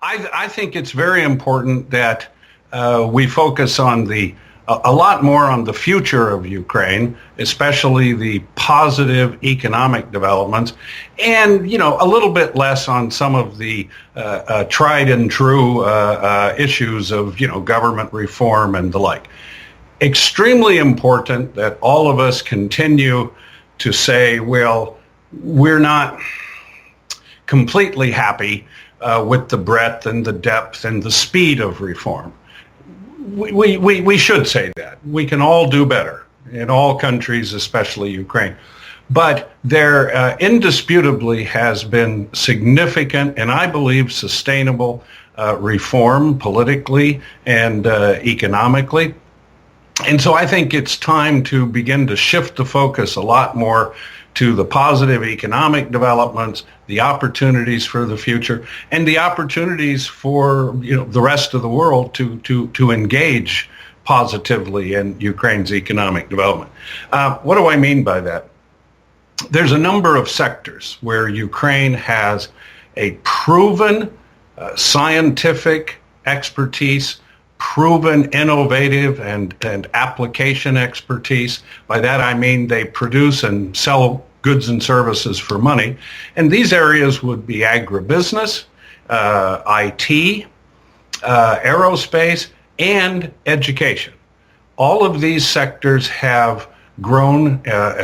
I think it's very important that we focus on a lot more on the future of Ukraine, especially the positive economic developments, and a little bit less on some of the tried and true issues of government reform and the like. Extremely important that all of us continue to say, well, we're not completely happy with the breadth and the depth and the speed of reform. We should say that. We can all do better in all countries, especially Ukraine. But there indisputably has been significant and I believe sustainable reform politically and economically. And so I think it's time to begin to shift the focus a lot more to the positive economic developments, the opportunities for the future, and the opportunities for the rest of the world to engage positively in Ukraine's economic development. What do I mean by that? There's a number of sectors where Ukraine has a proven scientific expertise, proven innovative and application expertise. By that I mean they produce and sell goods and services for money. And these areas would be agribusiness, IT, aerospace, and education. All of these sectors have grown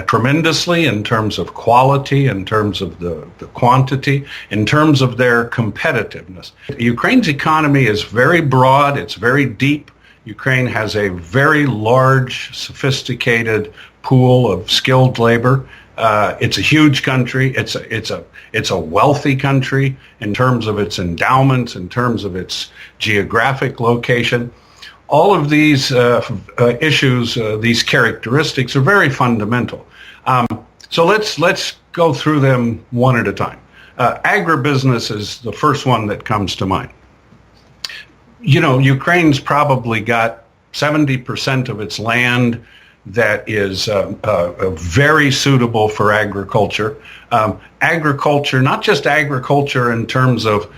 tremendously in terms of quality, in terms of the quantity, in terms of their competitiveness. Ukraine's economy is very broad, it's very deep. Ukraine has a very large, sophisticated pool of skilled labor. It's a huge country. It's a wealthy country in terms of its endowments, in terms of its geographic location. All of these issues, these characteristics, are very fundamental. So let's go through them one at a time. Agribusiness is the first one that comes to mind. Ukraine's probably got 70% of its land that is very suitable for agriculture. Agriculture, not just agriculture in terms of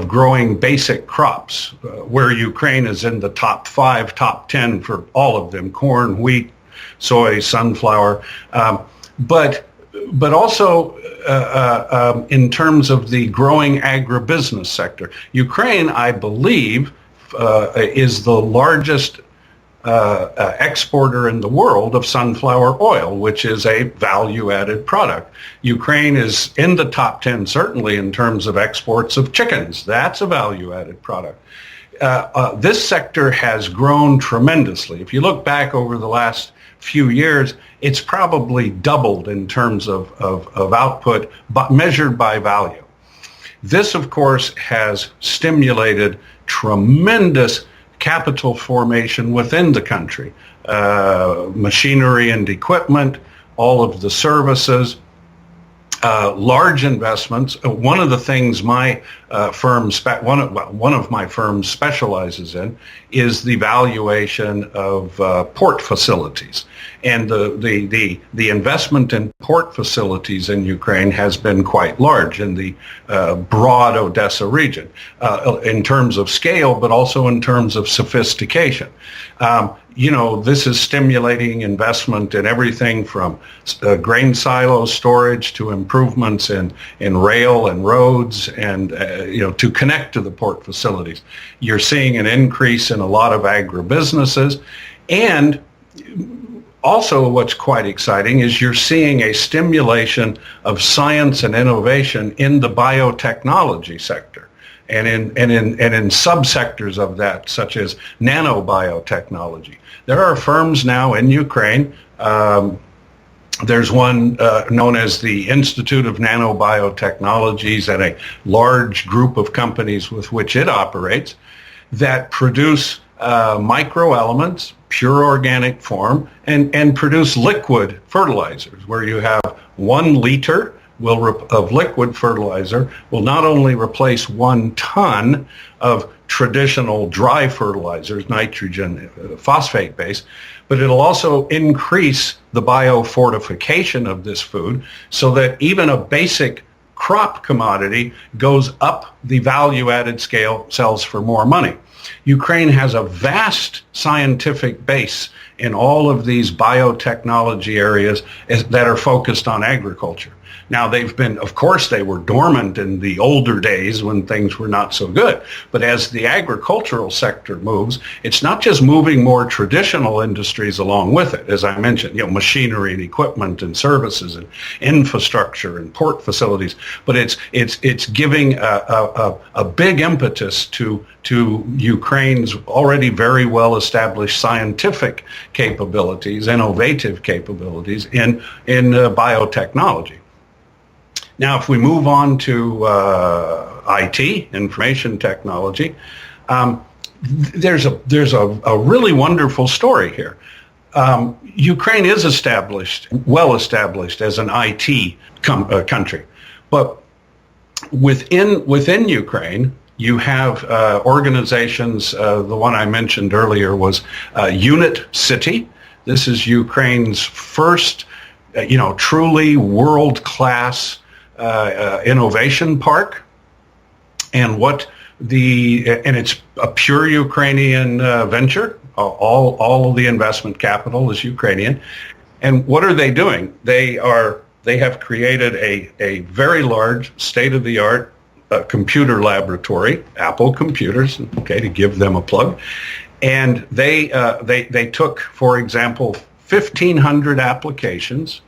growing basic crops, where Ukraine is in the top 5, top 10 for all of them: corn, wheat, soy, sunflower, but also in terms of the growing agribusiness sector. Ukraine, I believe, is the largest exporter in the world of sunflower oil, which is a value-added product. Ukraine is in the top 10, certainly, in terms of exports of chickens. That's a value-added product. This sector has grown tremendously. If you look back over the last few years, it's probably doubled in terms of output, but measured by value. This, of course, has stimulated tremendous capital formation within the country, machinery and equipment, all of the services, large investments. One of the things my one of my firms specializes in is the valuation of port facilities, and the investment in port facilities in Ukraine has been quite large in the broad Odessa region, in terms of scale, but also in terms of sophistication. This is stimulating investment in everything from grain silo storage to improvements in rail and roads and, to connect to the port facilities. You're seeing an increase in a lot of agribusinesses. And also what's quite exciting is you're seeing a stimulation of science and innovation in the biotechnology sector. And in subsectors of that, such as nanobiotechnology. There are firms now in Ukraine. There's one known as the Institute of Nanobiotechnologies, and a large group of companies with which it operates that produce microelements, pure organic form, and produce liquid fertilizers, where you have 1 liter of liquid fertilizer will not only replace 1 ton of traditional dry fertilizers, nitrogen, phosphate based, but it'll also increase the biofortification of this food so that even a basic crop commodity goes up the value-added scale, sells for more money. Ukraine has a vast scientific base in all of these biotechnology areas that are focused on agriculture. Now, of course, they were dormant in the older days when things were not so good. But as the agricultural sector moves, it's not just moving more traditional industries along with it, as I mentioned, machinery and equipment and services and infrastructure and port facilities, but it's giving a big impetus to Ukraine's already very well established scientific capabilities, innovative capabilities in biotechnology. Now, if we move on to IT, information technology, there's a really wonderful story here. Ukraine is well established as an IT country, but within Ukraine, you have organizations. The one I mentioned earlier was Unit City. This is Ukraine's first, truly world-class innovation park, and it's a pure Ukrainian venture. All of the investment capital is Ukrainian. And what are they doing? They have created a very large state-of-the-art computer laboratory, Apple Computers, to give them a plug. And they took, for example, 1,500 applications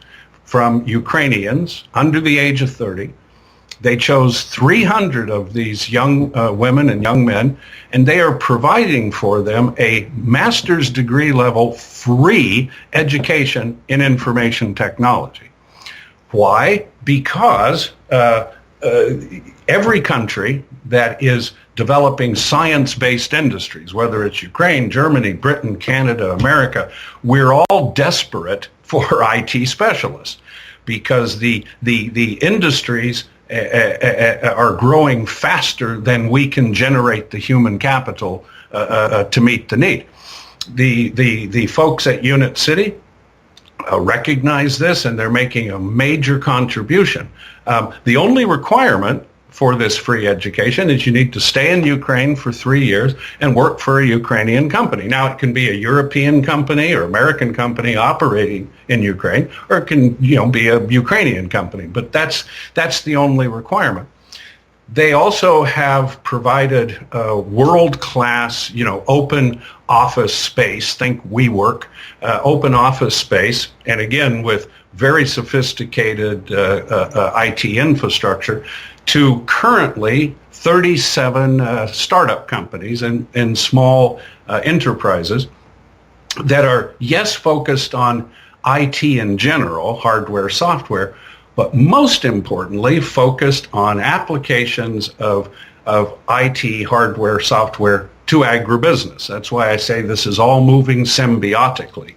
from Ukrainians under the age of 30. They chose 300 of these young women and young men, and they are providing for them a master's degree level free education in information technology. Why? Because every country that is developing science-based industries, whether it's Ukraine, Germany, Britain, Canada, America, we're all desperate for IT specialists because the industries are growing faster than we can generate the human capital to meet the need. The folks at Unit City recognize this, and they're making a major contribution. The only requirement for this free education is you need to stay in Ukraine for 3 years and work for a Ukrainian company. Now, it can be a European company or American company operating in Ukraine, or it can be a Ukrainian company, but that's the only requirement. They also have provided world-class, open office space, think WeWork, open office space, and again, with very sophisticated IT infrastructure to currently 37 startup companies and small enterprises that are, yes, focused on IT in general, hardware, software, but most importantly, focused on applications of IT, hardware, software to agribusiness. That's why I say this is all moving symbiotically.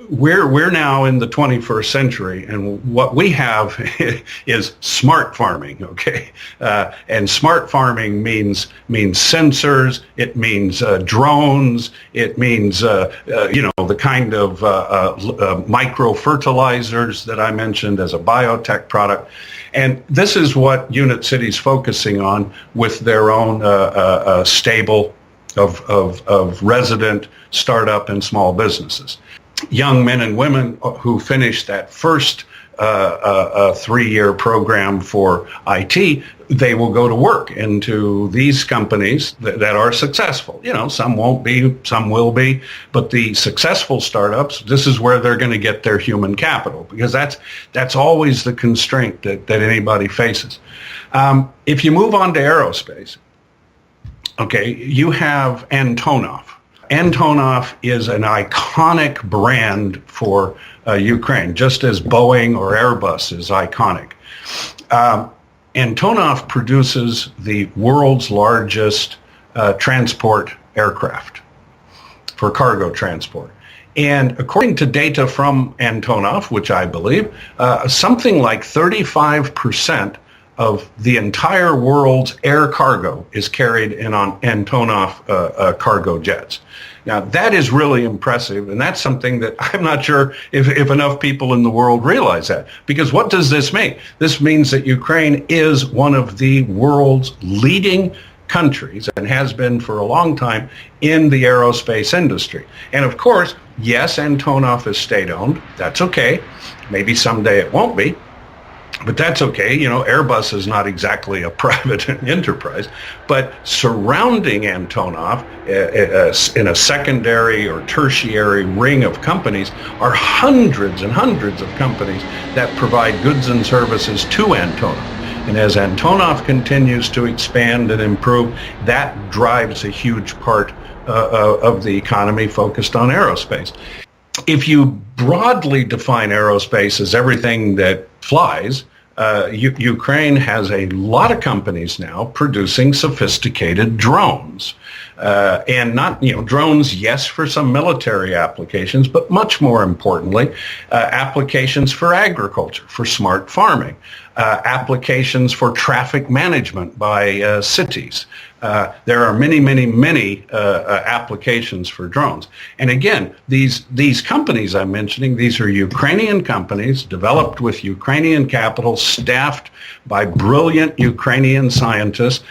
We're now in the 21st century, and what we have is smart farming, okay? And smart farming means sensors, it means drones, it means the kind of micro fertilizers that I mentioned as a biotech product. And this is what Unit City's focusing on with their own stable of resident startup and small businesses. Young men and women who finish that first 3-year program for IT, they will go to work into these companies that are successful. Some won't be, some will be, but the successful startups, this is where they're going to get their human capital, because that's always the constraint that anybody faces. If you move on to aerospace, okay, you have Antonov. Antonov is an iconic brand for Ukraine, just as Boeing or Airbus is iconic. Antonov produces the world's largest transport aircraft for cargo transport. And according to data from Antonov, which I believe, something like 35% of the entire world's air cargo is carried in on Antonov cargo jets. Now, that is really impressive, and that's something that I'm not sure if enough people in the world realize that. Because what does this mean? This means that Ukraine is one of the world's leading countries, and has been for a long time, in the aerospace industry. And of course, yes, Antonov is state-owned. That's okay. Maybe someday it won't be. But that's okay. You know, Airbus is not exactly a private enterprise. But surrounding Antonov in a secondary or tertiary ring of companies are hundreds and hundreds of companies that provide goods and services to Antonov. And as Antonov continues to expand and improve, that drives a huge part of the economy focused on aerospace. If you broadly define aerospace as everything that flies, Ukraine has a lot of companies now producing sophisticated drones. And not, drones, yes, for some military applications, but much more importantly, applications for agriculture, for smart farming, applications for traffic management by cities. There are many, many, many applications for drones. And again, these companies I'm mentioning, these are Ukrainian companies developed with Ukrainian capital, staffed by brilliant Ukrainian scientists,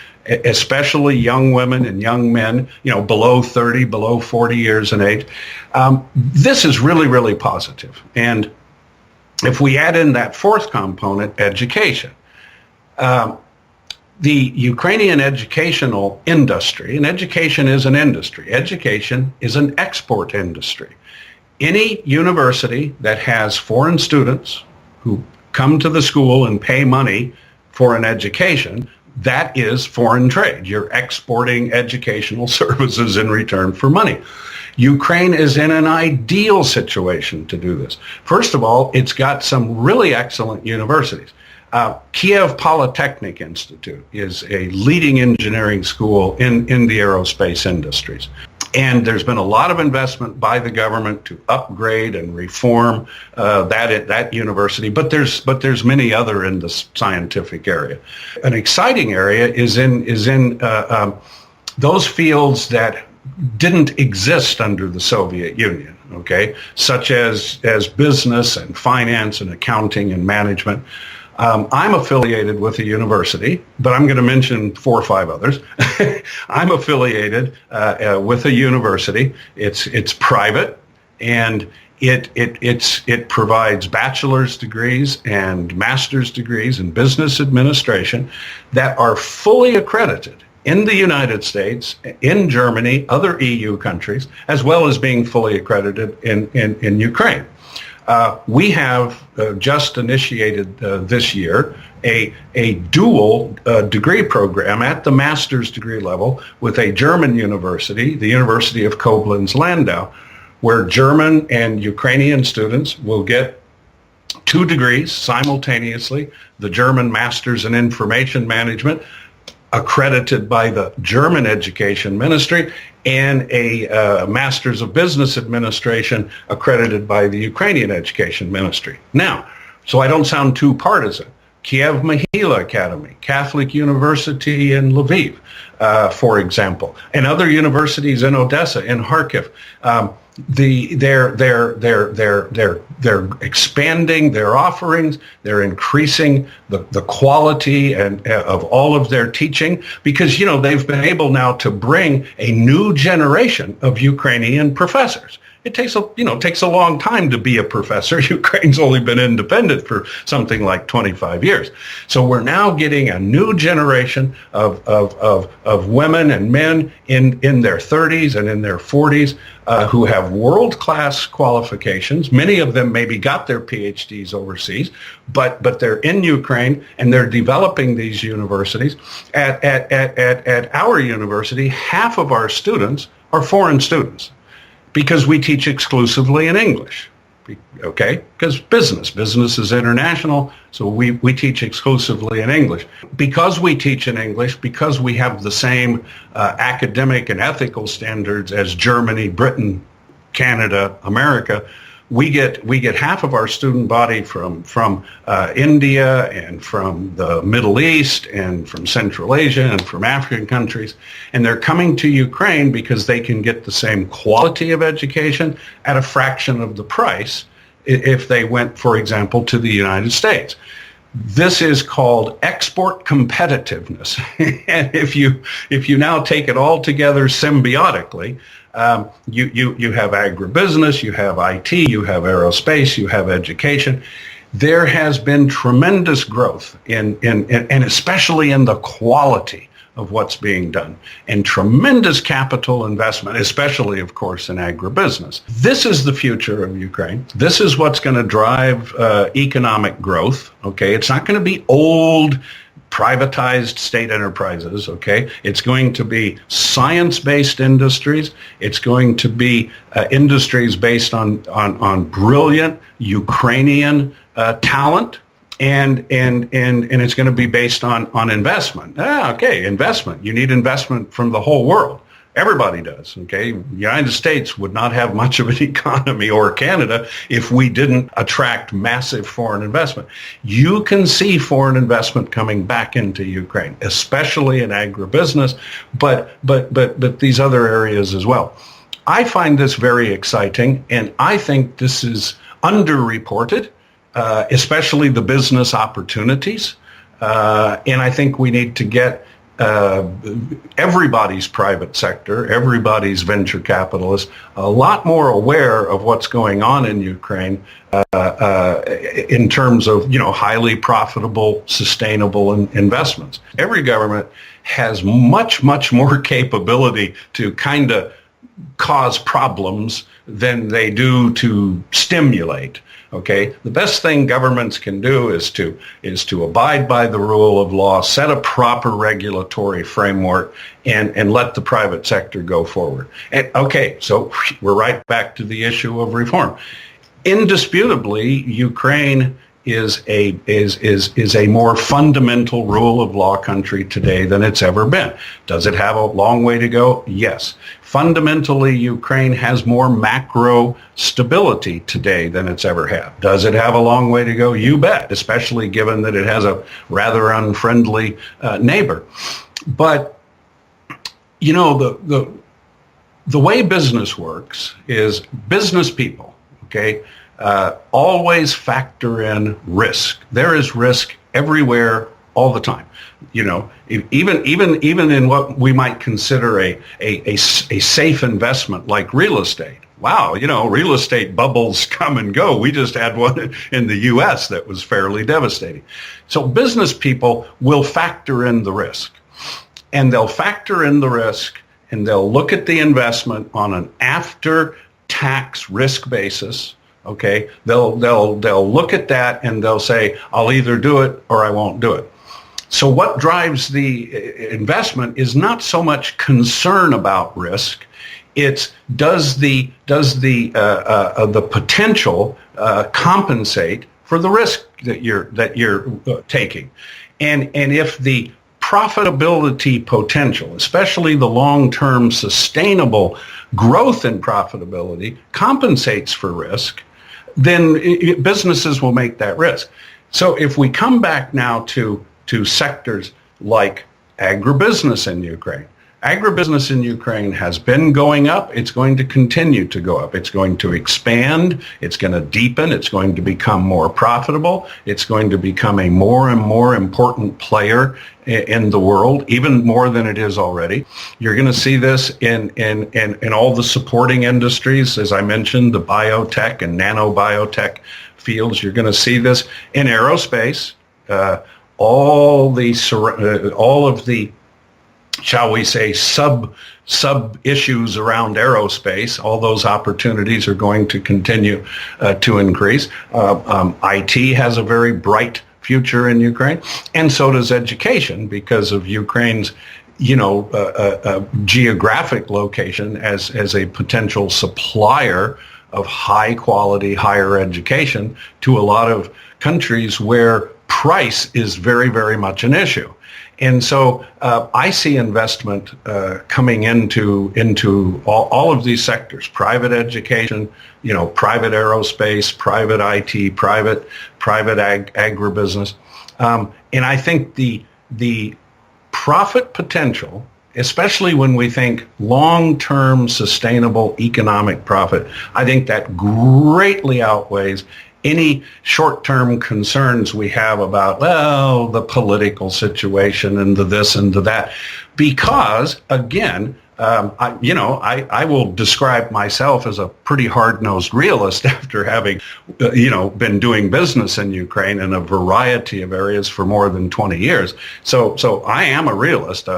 especially young women and young men, below 30, below 40 years in age. This is really, really positive. And if we add in that fourth component, education, the Ukrainian educational industry, and education is an industry, education is an export industry. Any university that has foreign students who come to the school and pay money for an education, that is foreign trade. You're exporting educational services in return for money. Ukraine is in an ideal situation to do this. First of all, it's got some really excellent universities. Kiev Polytechnic Institute is a leading engineering school in the aerospace industries. And there's been a lot of investment by the government to upgrade and reform that university, but there's many other in the scientific area. An exciting area is in those fields that didn't exist under the Soviet Union, okay, such as business and finance and accounting and management. I'm affiliated with a university, but I'm going to mention 4 or 5 others. I'm affiliated with a university. It's private, and it provides bachelor's degrees and master's degrees in business administration that are fully accredited in the United States, in Germany, other EU countries, as well as being fully accredited in Ukraine. We have just initiated this year a dual degree program at the master's degree level with a German university, the University of Koblenz-Landau, where German and Ukrainian students will get 2 degrees simultaneously, the German Master's in Information Management, accredited by the German Education Ministry, and a Master's of Business Administration accredited by the Ukrainian Education Ministry. Now, so I don't sound too partisan, Kiev Mahila Academy, Catholic University in Lviv, for example, and other universities in Odessa, in Kharkiv, they're expanding their offerings. They're increasing the quality and of all of their teaching, because they've been able now to bring a new generation of Ukrainian professors. It takes a long time to be a professor. Ukraine's only been independent for something like 25 years. So we're now getting a new generation of women and men in their 30s and in their 40s who have world-class qualifications. Many of them maybe got their PhDs overseas, but they're in Ukraine and they're developing these universities. At our university, half of our students are foreign students, because we teach exclusively in English, okay? Because business is international, so we teach exclusively in English. Because we teach in English, because we have the same academic and ethical standards as Germany, Britain, Canada, America, we get half of our student body from India and from the Middle East and from Central Asia and from African countries, and they're coming to Ukraine because they can get the same quality of education at a fraction of the price if they went, for example, to the United States. This is called export competitiveness. And if you now take it all together symbiotically, you have agribusiness, you have IT, you have aerospace, you have education. There has been tremendous growth and especially in the quality of what's being done, and tremendous capital investment, especially, of course, in agribusiness. This is the future of Ukraine. This is what's going to drive economic growth. Okay, it's not going to be old, privatized state enterprises. Okay, it's going to be science-based industries. It's going to be industries based on brilliant Ukrainian talent. And it's going to be based on investment. Okay, investment. You need investment from the whole world. Everybody does. Okay, the United States would not have much of an economy, or Canada, if we didn't attract massive foreign investment. You can see foreign investment coming back into Ukraine, especially in agribusiness, but these other areas as well. I find this very exciting, and I think this is underreported. Especially the business opportunities. And I think we need to get everybody's private sector, everybody's venture capitalists, a lot more aware of what's going on in Ukraine in terms of, highly profitable, sustainable investments. Every government has much, much more capability to kind of cause problems than they do to stimulate. Okay, the best thing governments can do is to abide by the rule of law, set a proper regulatory framework, and let the private sector go forward. And okay, so we're right back to the issue of reform. Indisputably, Ukraine is a more fundamental rule of law country today than it's ever been. Does it have a long way to go? Yes. Fundamentally, Ukraine has more macro stability today than it's ever had. Does it have a long way to go? You bet, especially given that it has a rather unfriendly neighbor. But, the way business works is business people, okay, always factor in risk. There is risk everywhere all the time. Even in what we might consider a safe investment like real estate. Wow, real estate bubbles come and go. We just had one in the U.S. that was fairly devastating. So business people will factor in the risk. And they'll factor in the risk, and they'll look at the investment on an after-tax risk basis. Okay, they'll look at that and they'll say, I'll either do it or I won't do it. So what drives the investment is not so much concern about risk. It's does the potential compensate for the risk that you're taking, and if the profitability potential, especially the long-term sustainable growth in profitability, compensates for risk, then businesses will make that risk. So if we come back now to sectors like agribusiness in Ukraine, agribusiness in Ukraine has been going up. It's going to continue to go up. It's going to expand. It's going to deepen. It's going to become more profitable. It's going to become a more and more important player in the world, even more than it is already. You're going to see this in all the supporting industries, as I mentioned, the biotech and nanobiotech fields. You're going to see this in aerospace. All of the shall we say, sub issues around aerospace, all those opportunities are going to continue to increase. IT has a very bright future in Ukraine, and so does education because of Ukraine's, geographic location as a potential supplier of high quality higher education to a lot of countries where price is very, very much an issue. And so I see investment coming into all of these sectors: private education, private aerospace, private IT, private agribusiness, and I think the profit potential, especially when we think long-term sustainable economic profit, I think that greatly outweighs any short-term concerns we have about, well, the political situation and the this and the that. Because, again, I will describe myself as a pretty hard-nosed realist after having, been doing business in Ukraine in a variety of areas for more than 20 years. So I am a realist.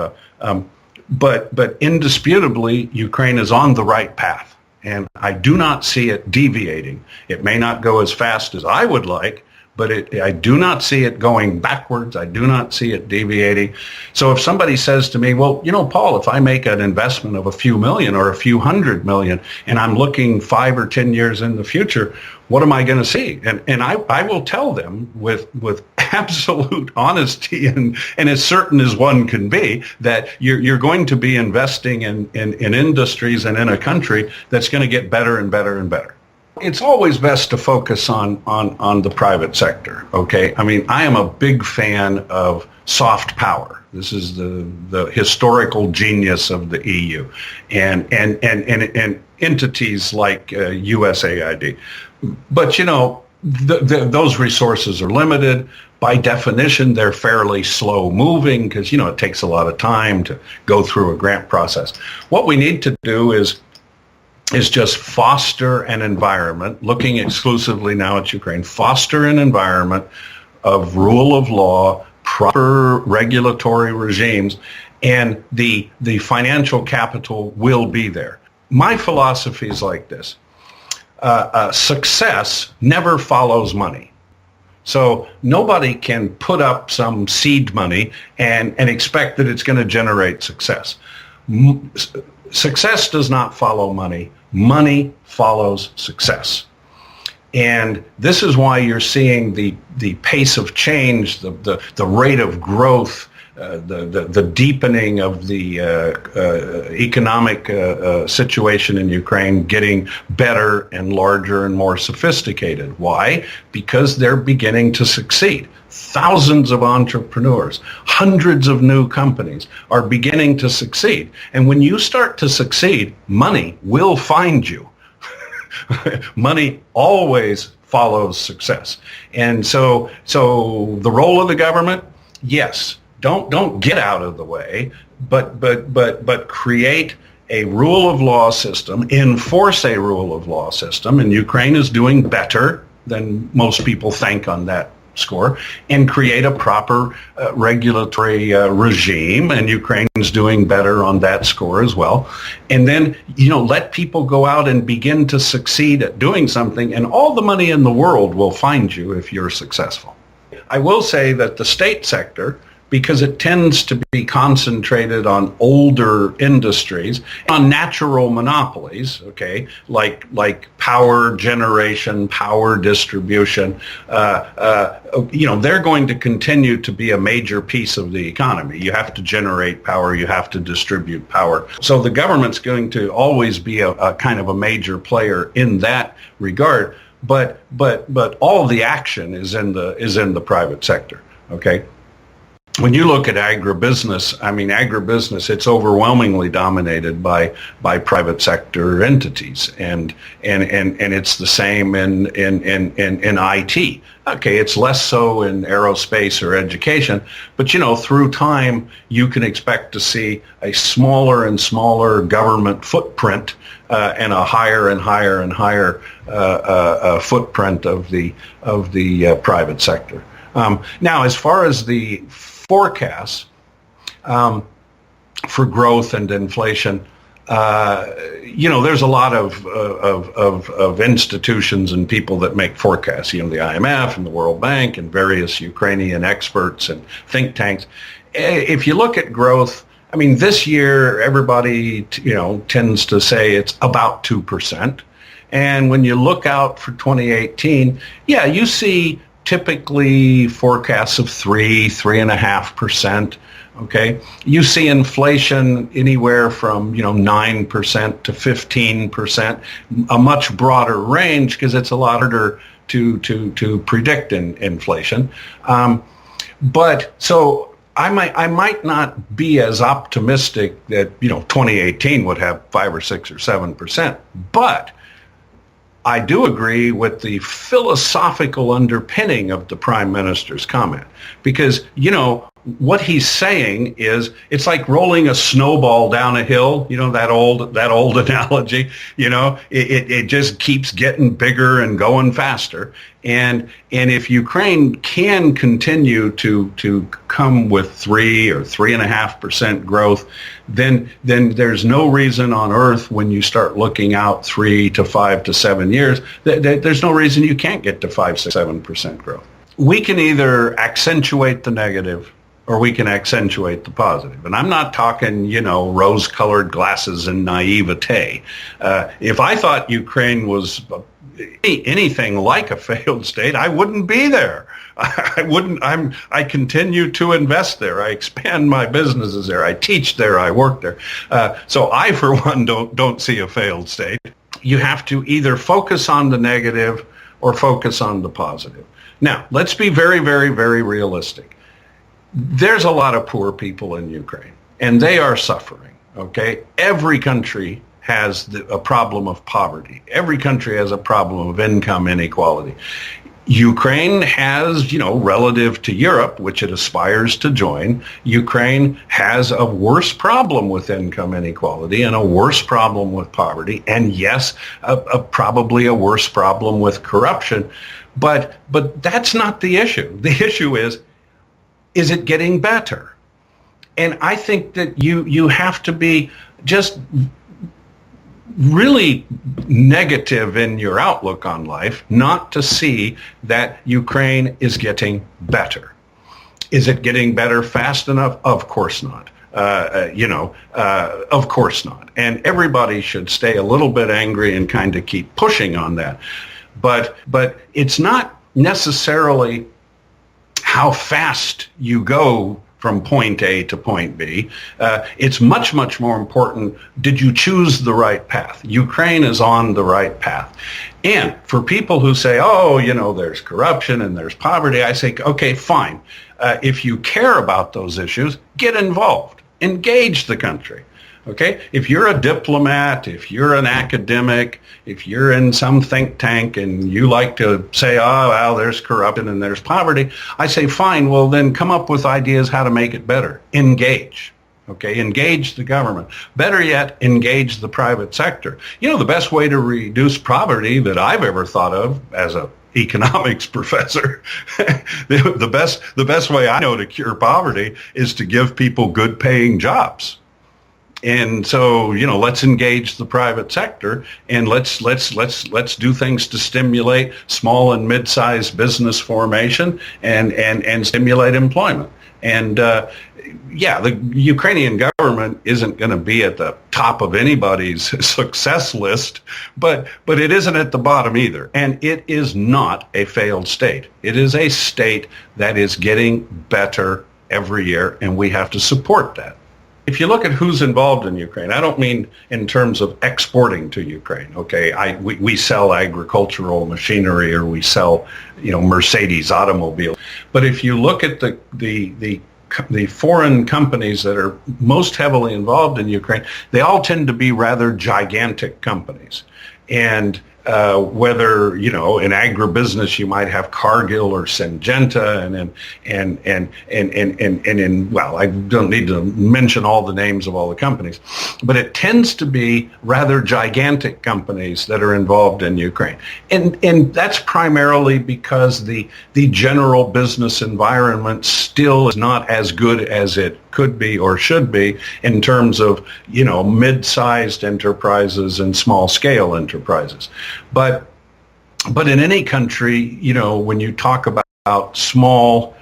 But indisputably, Ukraine is on the right path, and I do not see it deviating. It may not go as fast as I would like, but I do not see it going backwards. I do not see it deviating. So if somebody says to me, well, Paul, if I make an investment of a few million or a few $100 million, and I'm looking 5 or 10 years in the future, what am I going to see? And I will tell them with absolute honesty and as certain as one can be that you're going to be investing in industries and in a country that's going to get better and better and better. It's always best to focus on the private sector, okay? I mean, I am a big fan of soft power. This is the historical genius of the EU and entities like USAID. But, those resources are limited. By definition, they're fairly slow moving because, it takes a lot of time to go through a grant process. What we need to do is just foster an environment, looking exclusively now at Ukraine, foster an environment of rule of law, proper regulatory regimes, and the financial capital will be there. My philosophy is like this. Success never follows money. So nobody can put up some seed money and expect that it's going to generate success. Success does not follow money. Money follows success. And this is why you're seeing the pace of change, the rate of growth, the deepening of the economic situation in Ukraine getting better and larger and more sophisticated. Why? Because they're beginning to succeed. Thousands of entrepreneurs, hundreds of new companies are beginning to succeed. And when you start to succeed, money will find you. Money always follows success. And so the role of the government, yes, don't get out of the way, but create a rule of law system, enforce a rule of law system, and Ukraine is doing better than most people think on that score, and create a proper regulatory regime, and Ukraine's doing better on that score as well. And then, let people go out and begin to succeed at doing something, and all the money in the world will find you if you're successful. I will say that the state sector, because it tends to be concentrated on older industries, on natural monopolies, okay, like power generation, power distribution, they're going to continue to be a major piece of the economy. You have to generate power, you have to distribute power. So the government's going to always be a kind of a major player in that regard, but all the action is in the private sector, okay? When you look at agribusiness, it's overwhelmingly dominated by private sector entities, and it's the same in IT. Okay, it's less so in aerospace or education, but through time you can expect to see a smaller and smaller government footprint and a higher and higher and higher footprint of the private sector. Now, as far as the forecasts for growth and inflation, there's a lot of institutions and people that make forecasts. The IMF and the World Bank and various Ukrainian experts and think tanks. If you look at growth, this year everybody tends to say it's about 2%, and when you look out for 2018, you see typically forecasts of 3.5%. Okay, you see inflation anywhere from 9% to 15%, a much broader range because it's a lot harder to predict inflation. But so I might not be as optimistic that 2018 would have 5 or 6 or 7%, but I do agree with the philosophical underpinning of the Prime Minister's comment, because what he's saying is it's like rolling a snowball down a hill. That old analogy. It just keeps getting bigger and going faster. And if Ukraine can continue to come with 3 or 3.5% growth, then there's no reason on earth, when you start looking out 3 to 5 to 7 years, there's no reason you can't get to 5, 6, 7% growth. We can either accentuate the negative or we can accentuate the positive. And I'm not talking, rose-colored glasses and naivete. If I thought Ukraine was anything like a failed state, I wouldn't be there. I continue to invest there. I expand my businesses there. I teach there. I work there. So I, for one, don't see a failed state. You have to either focus on the negative or focus on the positive. Now, let's be very, very, very realistic. There's a lot of poor people in Ukraine, and they are suffering, okay? Every country has a problem of poverty. Every country has a problem of income inequality. Ukraine has, relative to Europe, which it aspires to join, Ukraine has a worse problem with income inequality and a worse problem with poverty, and yes, probably a worse problem with corruption. But that's not the issue. The issue is it getting better? And I think that you have to be just really negative in your outlook on life not to see that Ukraine is getting better. Is it getting better fast enough? Of course not. Of course not. And everybody should stay a little bit angry and kind of keep pushing on that. But it's not necessarily how fast you go from point A to point B. It's much, much more important, did you choose the right path? Ukraine is on the right path. And for people who say, there's corruption and there's poverty, I say, okay, fine. If you care about those issues, get involved. Engage the country. Okay? If you're a diplomat, if you're an academic, if you're in some think tank and you like to say, there's corruption and there's poverty, I say, fine, well, then come up with ideas how to make it better. Engage. Okay? Engage the government. Better yet, engage the private sector. The best way to reduce poverty that I've ever thought of as a economics professor, the best way I know to cure poverty is to give people good paying jobs. And so, let's engage the private sector and let's do things to stimulate small and mid-sized business formation and stimulate employment. And the Ukrainian government isn't going to be at the top of anybody's success list, but it isn't at the bottom either. And it is not a failed state. It is a state that is getting better every year, and we have to support that. If you look at who's involved in Ukraine, I don't mean in terms of exporting to Ukraine. Okay, we sell agricultural machinery or we sell, Mercedes automobiles. But if you look at the foreign companies that are most heavily involved in Ukraine, they all tend to be rather gigantic companies. And whether, in agribusiness you might have Cargill or Syngenta, I don't need to mention all the names of all the companies, but it tends to be rather gigantic companies that are involved in Ukraine. And that's primarily because the general business environment still is not as good as it could be or should be in terms of, mid-sized enterprises and small-scale enterprises. But in any country, when you talk about small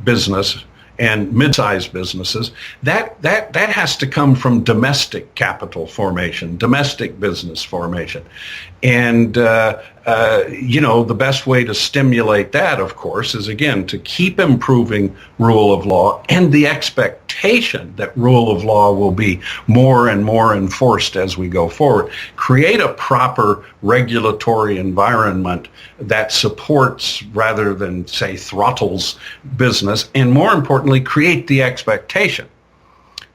business, and mid-sized businesses, that has to come from domestic capital formation, domestic business formation. And, the best way to stimulate that, of course, is, again, to keep improving rule of law and the expectation that rule of law will be more and more enforced as we go forward. Create a proper regulatory environment that supports rather than, say, throttles business, and more importantly, create the expectation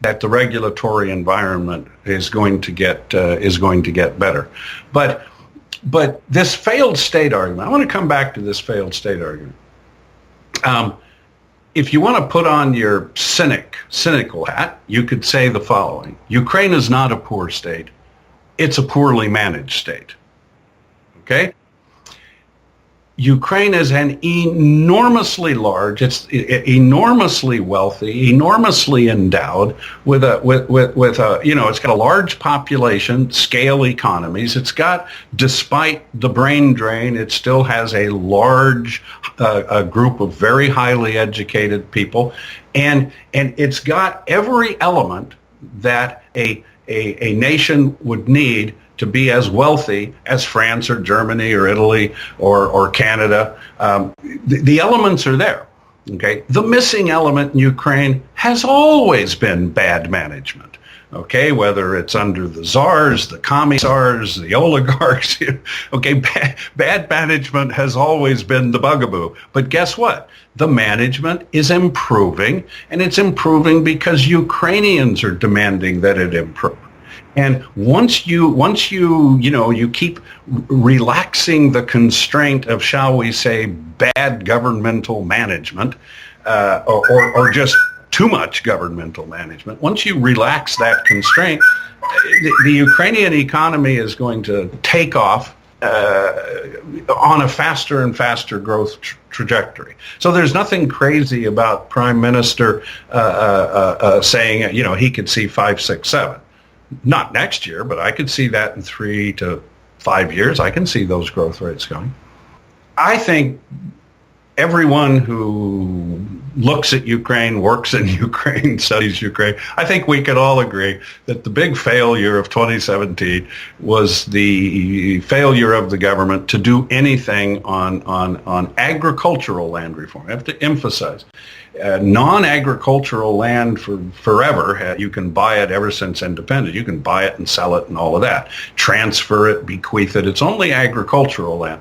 that the regulatory environment is going to get better. But this failed state argument, I want to come back to this failed state argument. If you want to put on your cynical hat, you could say the following: Ukraine is not a poor state; it's a poorly managed state. Okay? Ukraine is an enormously large, it's enormously wealthy, enormously endowed with a it's got a large population, scale economies. It's got, despite the brain drain, it still has a large a group of very highly educated people, and it's got every element that a nation would need to be as wealthy as France or Germany or Italy or Canada. The elements are there. Okay, the missing element in Ukraine has always been bad management. Okay, whether it's under the czars, the commissars, the oligarchs. Okay, bad management has always been the bugaboo. But guess what? The management is improving, and it's improving because Ukrainians are demanding that it improve. And once you keep relaxing the constraint of, shall we say, bad governmental management, or just too much governmental management, once you relax that constraint, the Ukrainian economy is going to take off on a faster and faster growth trajectory. So there's nothing crazy about Prime Minister saying, he could see 5, 6, 7. Not next year, but I could see that in 3 to 5 years. I can see those growth rates going. I think everyone who looks at Ukraine, works in Ukraine, studies Ukraine, I think we could all agree that the big failure of 2017 was the failure of the government to do anything on agricultural land reform. I have to emphasize, non-agricultural land for forever. You can buy it ever since independence. You can buy it and sell it and all of that. Transfer it, bequeath it. It's only agricultural land.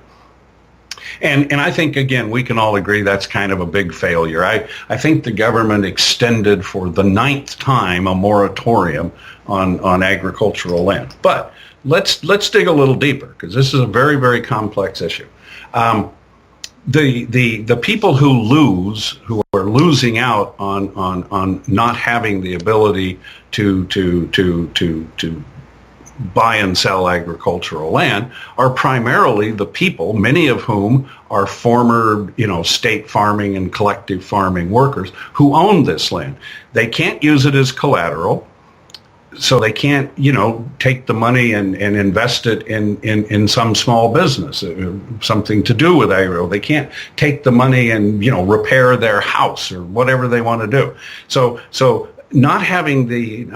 And I think, again, we can all agree that's kind of a big failure. I think the government extended for the 9th time a moratorium on agricultural land. But let's dig a little deeper, because this is a very, very complex issue. The people who are losing out on not having the ability to buy and sell agricultural land are primarily the people, many of whom are former, state farming and collective farming workers who own this land. They can't use it as collateral, so they can't, take the money and invest it in some small business, something to do with agro. They can't take the money and, repair their house or whatever they want to do. So not having the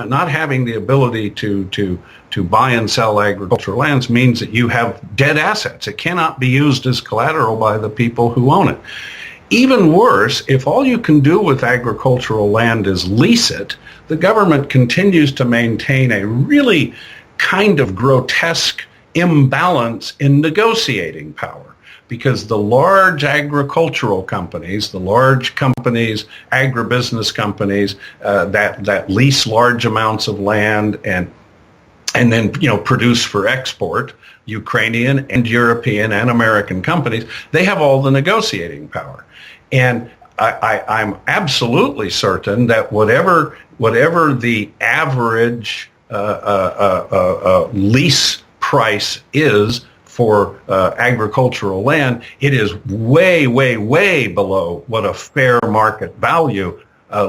ability to buy and sell agricultural lands means that you have dead assets. It cannot be used as collateral by the people who own it. Even worse, if all you can do with agricultural land is lease it, the government continues to maintain a really kind of grotesque imbalance in negotiating power, because the large agricultural companies, the large companies, agribusiness companies that lease large amounts of land and then produce for export, Ukrainian and European and American companies, they have all the negotiating power. And I'm absolutely certain that whatever the average lease price is for agricultural land, it is way, way, way below what a fair market value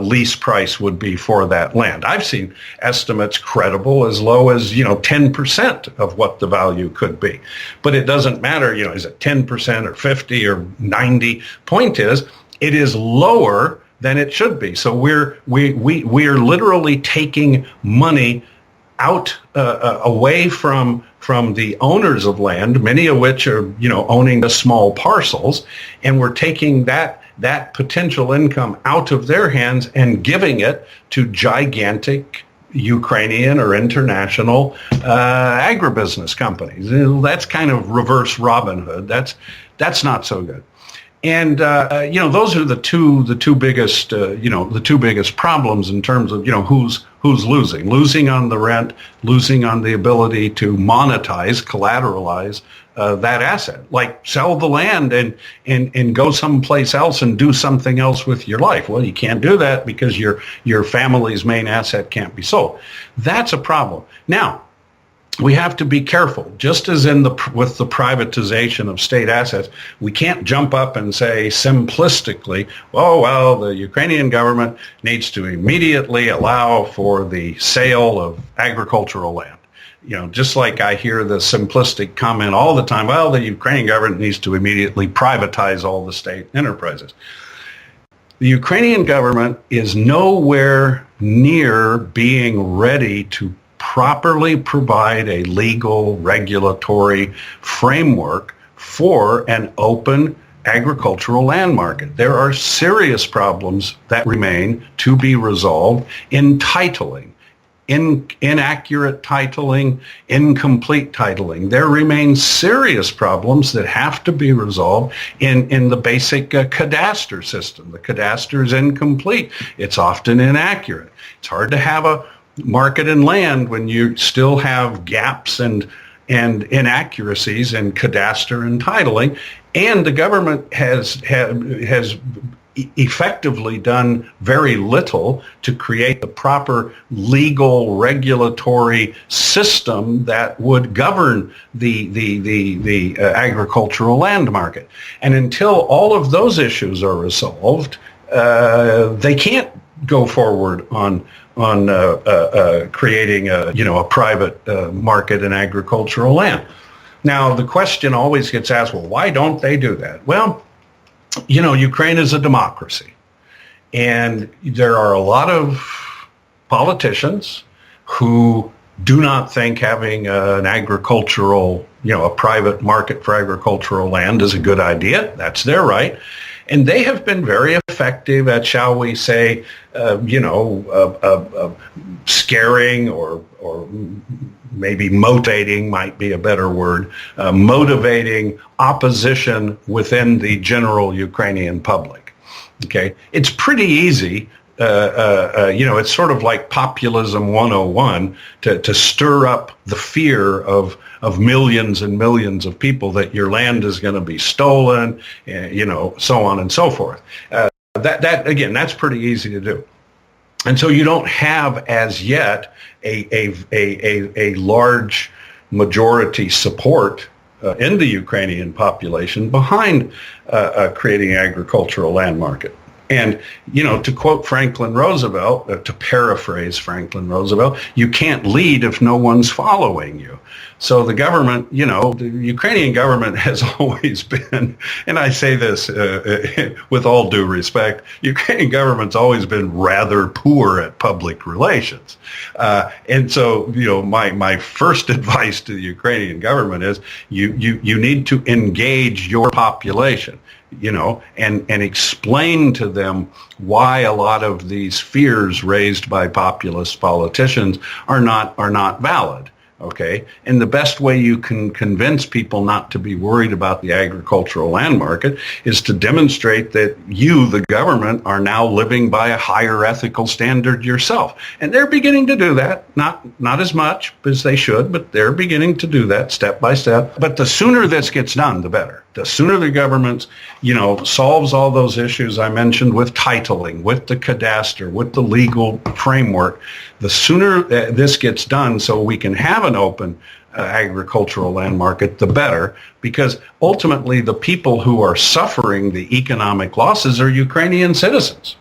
lease price would be for that land. I've seen estimates credible as low as 10% of what the value could be. But it doesn't matter, is it 10% or 50 or 90? Point is, it is lower than it should be. So we're literally taking money out away from the owners of land, many of which are owning the small parcels, and we're taking that potential income out of their hands and giving it to gigantic Ukrainian or international agribusiness companies. That's kind of reverse Robin Hood. That's not so good. And those are the two biggest problems in terms of who's losing on the rent, losing on the ability to monetize, collateralize that asset, like sell the land and go someplace else and do something else with your life. Well, you can't do that because your family's main asset can't be sold. That's a problem. Now, we have to be careful. Just as with the privatization of state assets, we can't jump up and say simplistically, oh, well, the Ukrainian government needs to immediately allow for the sale of agricultural land. Just like I hear the simplistic comment all the time, well, the Ukrainian government needs to immediately privatize all the state enterprises. The Ukrainian government is nowhere near being ready to properly provide a legal regulatory framework for an open agricultural land market. There are serious problems that remain to be resolved in titling, inaccurate titling, incomplete titling. There remain serious problems that have to be resolved in the basic cadastre system. The cadastre is incomplete. It's often inaccurate. It's hard to have a market and land when you still have gaps and inaccuracies in cadastre and titling, and the government has effectively done very little to create the proper legal regulatory system that would govern the agricultural land market. And until all of those issues are resolved, they can't go forward on creating a private market in agricultural land. Now, the question always gets asked, well, why don't they do that? Well, Ukraine is a democracy, and there are a lot of politicians who do not think having an agricultural, a private market for agricultural land is a good idea. That's their right. And they have been very effective at, shall we say, scaring or maybe motivating might be a better word, motivating opposition within the general Ukrainian public. Okay, it's pretty easy. It's sort of like populism 101 to stir up the fear of millions and millions of people that your land is going to be stolen, so on and so forth. That's pretty easy to do. And so you don't have as yet a large majority support in the Ukrainian population behind creating an agricultural land market. And, to quote Franklin Roosevelt, to paraphrase Franklin Roosevelt, you can't lead if no one's following you. So the government, the Ukrainian government has always been, and I say this with all due respect, Ukrainian government's always been rather poor at public relations. And so, my first advice to the Ukrainian government is you need to engage your population. And explain to them why a lot of these fears raised by populist politicians are not valid. Okay, and the best way you can convince people not to be worried about the agricultural land market is to demonstrate that you, the government, are now living by a higher ethical standard yourself. And they're beginning to do that, not as much as they should, but they're beginning to do that step by step. But the sooner this gets done, the better. The sooner the government, solves all those issues I mentioned with titling, with the cadastre, with the legal framework, the sooner this gets done so we can have an open agricultural land market, the better, because ultimately the people who are suffering the economic losses are Ukrainian citizens.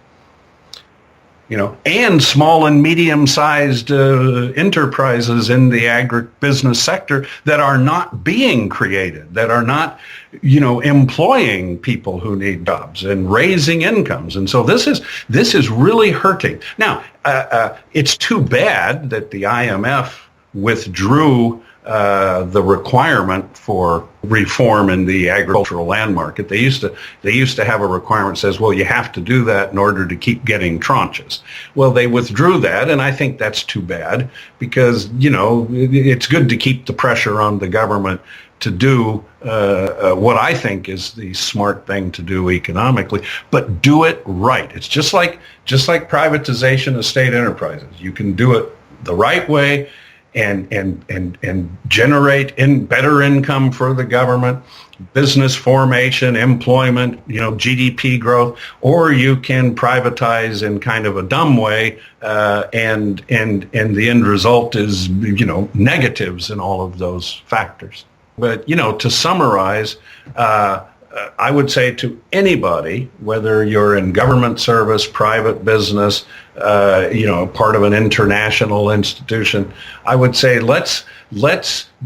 and small and medium-sized enterprises in the agribusiness sector that are not being created, that are not, employing people who need jobs and raising incomes. And so this is really hurting. Now, it's too bad that the IMF withdrew the requirement for reform in the agricultural land market. They used to have a requirement that says, well, you have to do that in order to keep getting tranches. Well, they withdrew that, and I think that's too bad because, it's good to keep the pressure on the government to do what I think is the smart thing to do economically, but do it right. It's just like privatization of state enterprises. You can do it the right way and generate better income for the government, business formation, employment, GDP growth, or you can privatize in kind of a dumb way, and the end result is negatives in all of those factors. But to summarize, I would say to anybody, whether you're in government service, private business, part of an international institution, I would say let's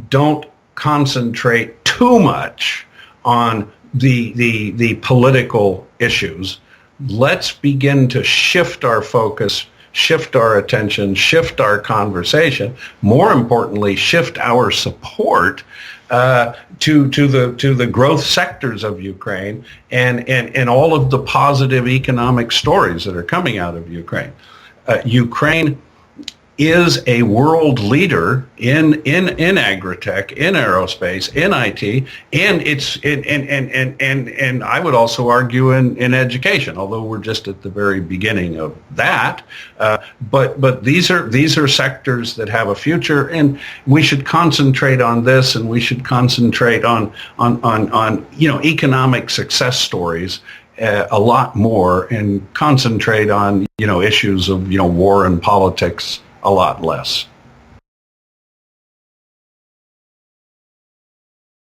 don't concentrate too much on the political issues. Let's begin to shift our focus, shift our attention, shift our conversation. More importantly, shift our support to the growth sectors of Ukraine and all of the positive economic stories that are coming out of Ukraine. Ukraine is a world leader in agritech, in aerospace, in IT, and I would also argue in education, although we're just at the very beginning of that. But these are sectors that have a future, and we should concentrate on this, and we should concentrate on economic success stories a lot more, and concentrate on issues of war and politics a lot less.